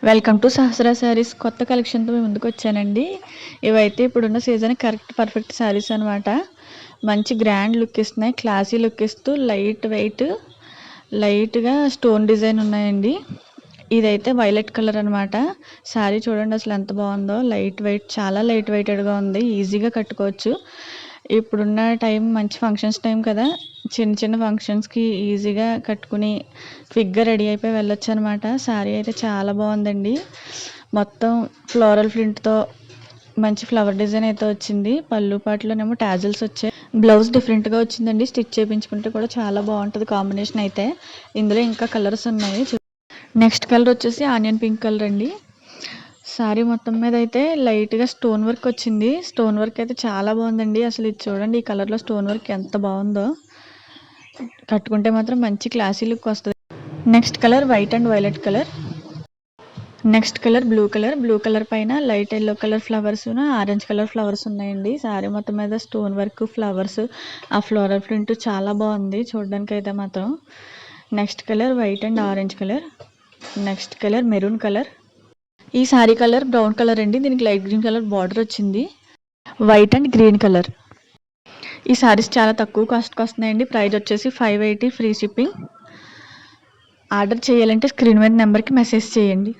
Welcome to సహస్ర శారీస్. కొత్త కలెక్షన్తో మేము ముందుకు వచ్చానండి. ఇవైతే ఇప్పుడున్న సీజన్ కరెక్ట్ పర్ఫెక్ట్ శారీస్ అనమాట. మంచి గ్రాండ్ లుక్ ఇస్తున్నాయి, క్లాసీ లుక్ ఇస్తూ లైట్గా స్టోన్ డిజైన్ ఉన్నాయండి. ఇదైతే వైలెట్ కలర్ అనమాట. శారీ చూడండి అసలు ఎంత బాగుందో. చాలా లైట్ వెయిటెడ్గా ఉంది, ఈజీగా కట్టుకోవచ్చు. ఇప్పుడున్న టైం మంచి ఫంక్షన్స్ టైం కదా, చిన్న ఫంక్షన్స్కి ఈజీగా కట్టుకుని క్విక్గా రెడీ అయిపోయి వెళ్ళొచ్చు అనమాట. శారీ అయితే చాలా బాగుందండి. మొత్తం ఫ్లోరల్ ప్రింట్తో మంచి ఫ్లవర్ డిజైన్ అయితే వచ్చింది. పళ్ళు పాటలోనేమో టాజిల్స్ వచ్చాయి. బ్లౌజ్ డిఫరెంట్గా వచ్చిందండి. స్టిచ్ చేయించుకుంటే కూడా చాలా బాగుంటుంది కాంబినేషన్ అయితే. ఇందులో ఇంకా కలర్స్ ఉన్నాయి. నెక్స్ట్ కలర్ వచ్చేసి ఆనియన్ పింక్ కలర్ అండి. శారీ మొత్తం మీద అయితే లైట్గా స్టోన్ వర్క్ వచ్చింది. స్టోన్ వర్క్ అయితే చాలా బాగుందండి. అసలు ఇది చూడండి, ఈ కలర్లో స్టోన్ వర్క్ ఎంత బాగుందో. కట్టుకుంటే మాత్రం మంచి క్లాసీ లుక్ వస్తుంది. Next colour white and violet colour. Next colour blue colour పైన light yellow colour flowers, orange colour flowers ఉన్నాయండి. శారీ మొత్తం మీద స్టోన్ వర్క్, ఫ్లవర్స్, ఆ ఫ్లోరల్ ప్రింట్ చాలా బాగుంది చూడడానికి అయితే మాత్రం. Next colour white and orange colour. Next colour maroon colour. ఈ శారీ కలర్ బ్రౌన్ కలర్ అండి. దీనికి లైట్ గ్రీన్ కలర్ బార్డర్ వచ్చింది. White and green colour. ఈ శారీస్ చాలా తక్కువ కాస్ట్కి వస్తున్నాయండి. ప్రైస్ వచ్చేసి 580 ఫ్రీ షిప్పింగ్. ఆర్డర్ చేయాలంటే స్క్రీన్ మీద నెంబర్కి మెసేజ్ చేయండి.